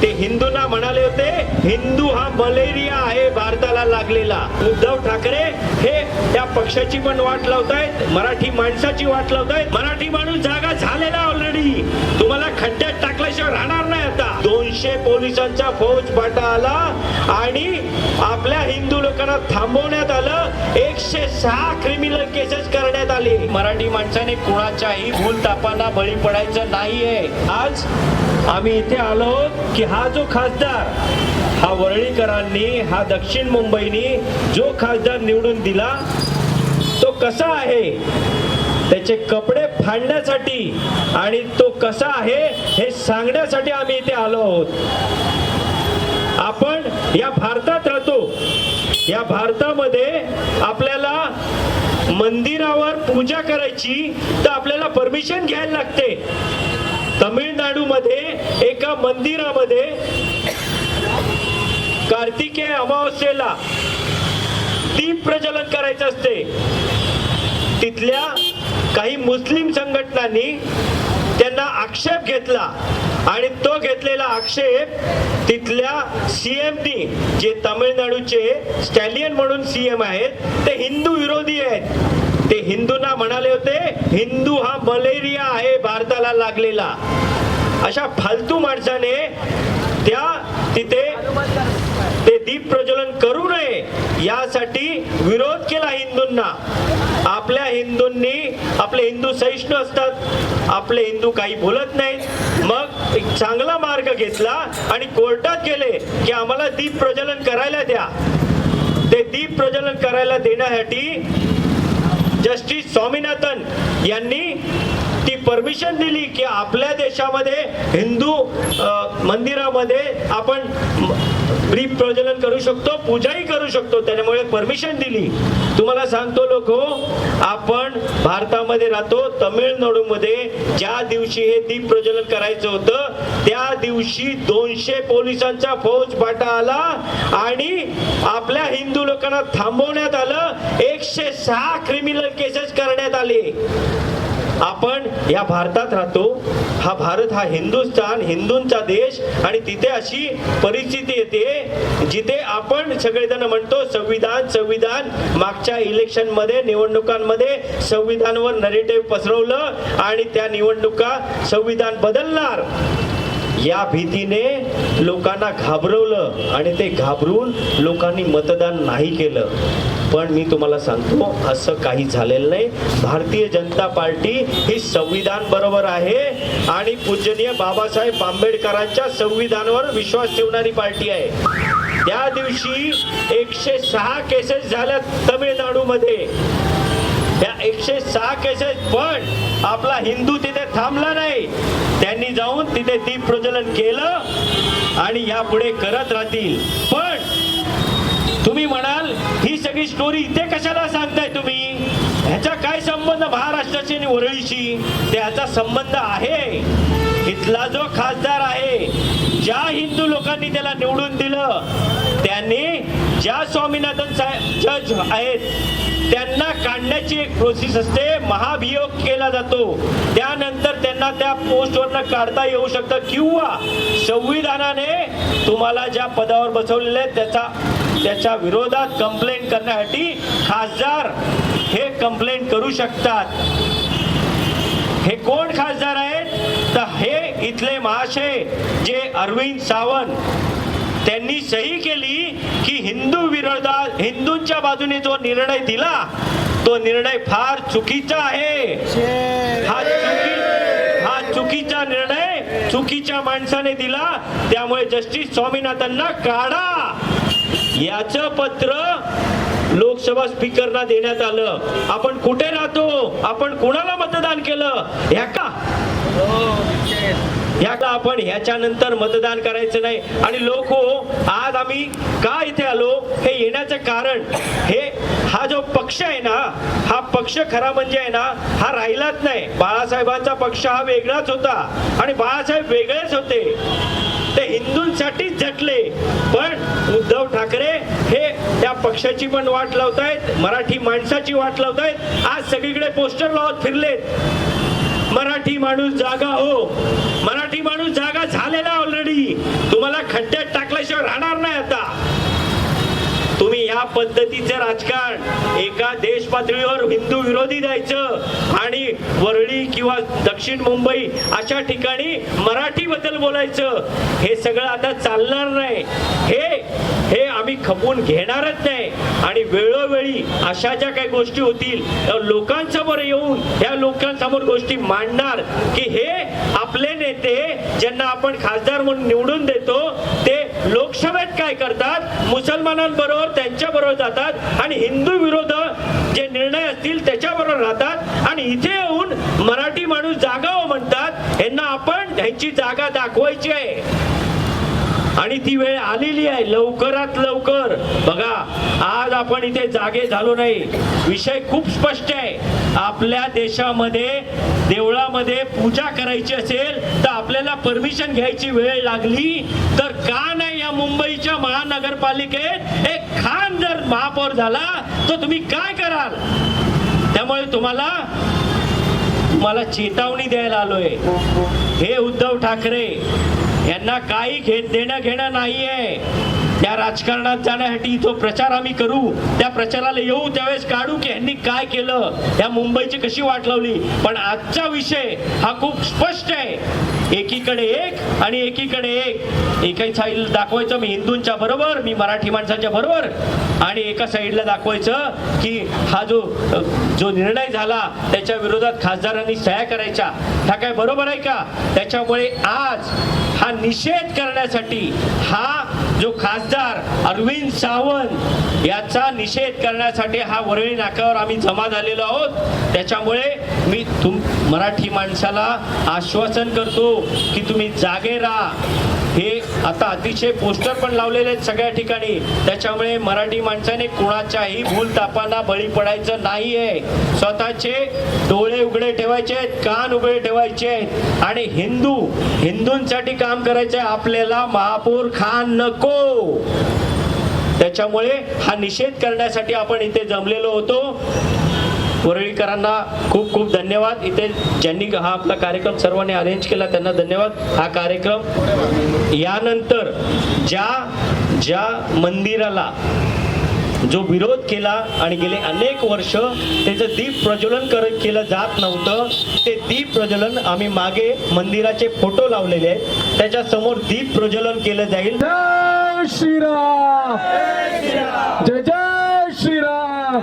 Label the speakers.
Speaker 1: ते हिंदूंना म्हणाले होते हिंदू हा मलेरिया आहे भारताला लागलेला. उद्धव ठाकरे हे त्या पक्षाची पण वाट लावतायत, मराठी माणसाची वाट लावतायत. मराठी माणूस जागा झालेला ऑलरेडी, तुम्हाला खड्ड्यात टाकल्याशिवाय राहणार नाही. आता 200 पोलिसांचा फौजफाटा आला आणि आपल्या हिंदू लोकांना थांबवण्यात आलं. 106 क्रिमिनल केसेस करण्यात आले. मराठी माणसाने कुणाच्याही भूलथापांना बळी पडायचं नाहीये. आज आम्ही इथे आलो की हा जो खासदार, हा वरळीकरांनी, हा दक्षिण मुंबईनी जो खासदार निवडून दिला तो कसा आहे त्याचे कपडे फाडण्यासाठी आणि तो कसा आहे हे सांगण्यासाठी आम्ही इथे आलो आहोत. आपण या भारतात राहतो, या भारतामध्ये आपल्याला मंदिरावर पूजा करायची तर आपल्याला परमिशन घ्यायला लागते. तमिळनाडूमध्ये एका मंदिरामध्ये कार्तिकेय अमावस्येला दीप प्रज्वलन करायचं असते. तिथल्या काही मुस्लिम संघटनांनी त्यांना आक्षेप घेतला आणि तो घेतलेला आक्षेप तिथल्या सीएमनी, जे तामिळनाडूचे स्टॅलियन म्हणून सीएम आहेत, ते हिंदू विरोधी आहेत. ते हिंदूंना म्हणाले होते हिंदू हा मलेरिया आहे भारताला लागलेला. अशा फालतू माणसाने त्या तिथे ते दीप प्रज्वलन करू नये यासाठी विरोध केला हिंदूंना. आपल्या हिंदूंनी, आपले हिंदू सहिष्णू असतात, आपले हिंदू काही बोलत नाहीत. मग एक चांगला मार्ग घेतला आणि कोर्टात गेले की आम्हाला दीप प्रज्वलन करायला द्या. ते दीप प्रज्वलन करायला देण्यासाठी जस्टिस स्वामीनाथन यांनी ती परमिशन दिली की आपल्या देशामध्ये हिंदू मंदिरामध्ये आपण दीप प्रज्वलन करू शकतो, पूजाही करू शकतो. त्यामुळे परमिशन दिली. तुम्हाला सांगतो लोको, आपण भारतामध्ये राहतो, तमिळनाडूमध्ये ज्या दिवशी हे दीप प्रज्वलन करायचं होतं त्या दिवशी 200 पोलिसांचा फौजफाटा आला आणि आपल्या हिंदू लोकांना थांबवण्यात आलं. 106 क्रिमिनल केसेस करण्यात आले. आपण या भारतात राहतो, हा भारत हा हिंदुस्थान, हिंदूंचा देश, आणि तिथे अशी परिस्थिती येते जिथे आपण सगळेजण म्हणतो संविधान संविधान. मागच्या इलेक्शन मध्ये, निवडणुकांमध्ये संविधानावर नरेटिव्ह पसरवलं आणि त्या निवडणुका संविधान बदलणार या भीतीने लोकांना घाबरवलं आणि ते घाबरून लोकांनी मतदान नाही केलं. पण मी तुम्हाला सांगतो असं काही झालेलं नाही. भारतीय जनता पार्टी ही संविधान बरोबर आहे आणि पूजनीय बाबासाहेब आंबेडकरांच्या संविधानावर विश्वास ठेवणारी पार्टी आहे. त्या दिवशी 106 केसेस झाल्या तमिळनाडूमध्ये. या 106 केसेस, पण आपला हिंदू तिथे थांबला नाही. त्यांनी जाऊन तिथे दीप प्रज्वलन केलं आणि यापुढे करत राहतील. पण तुम्ही म्हणाल ही सगळी स्टोरी इथे कशाला सांगताय तुम्ही? ह्याचा काय संबंध महाराष्ट्राची आणि वरळीशी? त्याचा संबंध आहे. इथला जो खासदार आहे, ज्या हिंदू लोकांनी त्याला निवडून दिलं, त्यांनी ज्या स्वामीनाथन जज आहेत त्यांना काढण्याची एक प्रोसेस असते, महाभियोग केला जातो. त्यानंतर त्यांना त्या पोस्टवरनं काढता येऊ शकतं किंवा संविधानाने तुम्हाला ज्या पदावर बसवलेले त्याच्या विरोधात कंप्लेंट करण्यासाठी खासदार हे कंप्लेंट करू शकतात. हे कोण खासदार आहेत? तर हे इथले महाशय जे अरविंद सावंत, त्यांनी सही केली की हिंदू विरोधात, हिंदूंच्या बाजूने जो निर्णय दिला तो निर्णय फार चुकीचा आहे. हा चुकीचा निर्णय चुकीच्या माणसाने दिला. त्यामुळे जस्टिस स्वामीनाथनना काढा. याचं पत्र लोकसभा स्पीकरना देण्यात आलं. आपण कुठे राहतो, आपण कुणाला मतदान केलं ह्याला आपण ह्याच्यानंतर मतदान करायचं नाही. आणि लोक हो, आज आम्ही का इथे आलो हे येण्याचं कारण, हा जो पक्ष आहे ना, हा पक्ष खरा म्हणजे आहे ना, हा राहिलाच नाही. बाळासाहेबांचा पक्ष हा वेगळाच होता आणि बाळासाहेब वेगळेच होते. ते हिंदूंसाठीच झटले. पण उद्धव ठाकरे हे त्या पक्षाची पण वाट लावतायत, मराठी माणसाची वाट लावतायत. आज सगळीकडे पोस्टर लावत फिरलेत, मराठी माणूस जागा हो. मराठी माणूस जागा झालेला ऑलरेडी, तुम्हाला खड्ड्यात टाकल्याशिवाय राहणार नाही आता. तुम्ही या पद्धतीचं राजकारण एका देश पातळीवर हिंदू विरोधी द्यायचं आणि वरळी किंवा दक्षिण मुंबई अशा ठिकाणी मराठी बद्दल बोलायचं, हे सगळं आता चालणार नाही. हे आम्ही खपवून घेणारच नाही. आणि वेळोवेळी अशा ज्या काही गोष्टी होतील त्या लोकांसमोर येऊन या लोकांसमोर गोष्टी मांडणार की हे आपले नेते ज्यांना आपण खासदार म्हणून निवडून देतो ते लोकसभेत काय करतात, मुसलमानांबरोबर त्यांच्याबरोबर जातात आणि हिंदू विरोध जे निर्णय असतील त्याच्याबरोबर राहतात आणि इथे येऊन मराठी माणूस जागावं म्हणतात. यांना आपण त्यांची जागा दाखवायची आहे आणि ती वेळ आलेली आहे. लवकरात लवकर बघा, आज आपण इथे जागे झालो नाही. विषय खूप स्पष्ट आहे. आपल्या देशामध्ये देवळामध्ये पूजा करायची असेल तर आपल्याला परमिशन घ्यायची वेळ लागली तर का नाही या मुंबईच्या महानगरपालिकेत एक खान जर महापौर झाला तर तुम्ही काय कराल? त्यामुळे तुम्हाला चेतावणी द्यायला आलोय. हे उद्धव ठाकरे यांना काही देणं घेणं नाहीये. त्या राजकारणात जाण्यासाठी जो प्रचार आम्ही करू त्या प्रचाराला येऊ त्यावेळेस काढू की यांनी काय केलं, या मुंबईची कशी वाट लावली. पण आजचा विषय हा खूप स्पष्ट आहे. एकीकडे एक आणि एकीकडे एक. एका साईडला दाखवायचं मी हिंदूंच्या बरोबर, मी मराठी बरोबर, आणि एका साईडला दाखवायचं की हा जो निर्णय झाला त्याच्या विरोधात खासदारांनी सह्या करायच्या, हा काय बरोबर आहे का? त्याच्यामुळे आज हा निषेध करण्यासाठी हा जो खासदार अरविंद सावंत याचा निषेध करण्यासाठी हा वरळी नाक्यावर आम्ही जमा झालेलो आहोत. त्याच्यामुळे मी मराठी माणसाला आश्वासन करतो की तुम्ही जागे राहा. हे आता अतिशय पोस्टर पण लावलेले आहेत सगळ्या ठिकाणी. त्याच्यामुळे मराठी माणसाने कुणाच्याही भूलथापांना बळी पडायचं नाहीये. स्वतःचे डोळे उघडे ठेवायचे आहेत, कान उघडे ठेवायचे आहेत आणि हिंदूंसाठी काम करायचंय आपल्याला. महापौर खान नको. त्याच्यामुळे हा निषेध करण्यासाठी आपण इथे जमलेलो होतो. वरळीकरांना खूप खूप धन्यवाद. इथे ज्यांनी हा आपला कार्यक्रम सर्वांनी अरेंज केला त्यांना धन्यवाद. हा कार्यक्रम यानंतर ज्या मंदिराला जो विरोध केला आणि गेले अनेक वर्ष त्याचं दीप प्रज्वलन केलं जात नव्हतं, ते दीप प्रज्वलन आम्ही मागे मंदिराचे फोटो लावलेले आहेत, त्याच्या समोर दीप प्रज्वलन केलं जाईल.
Speaker 2: जय श्रीराम, जय जय श्रीराम.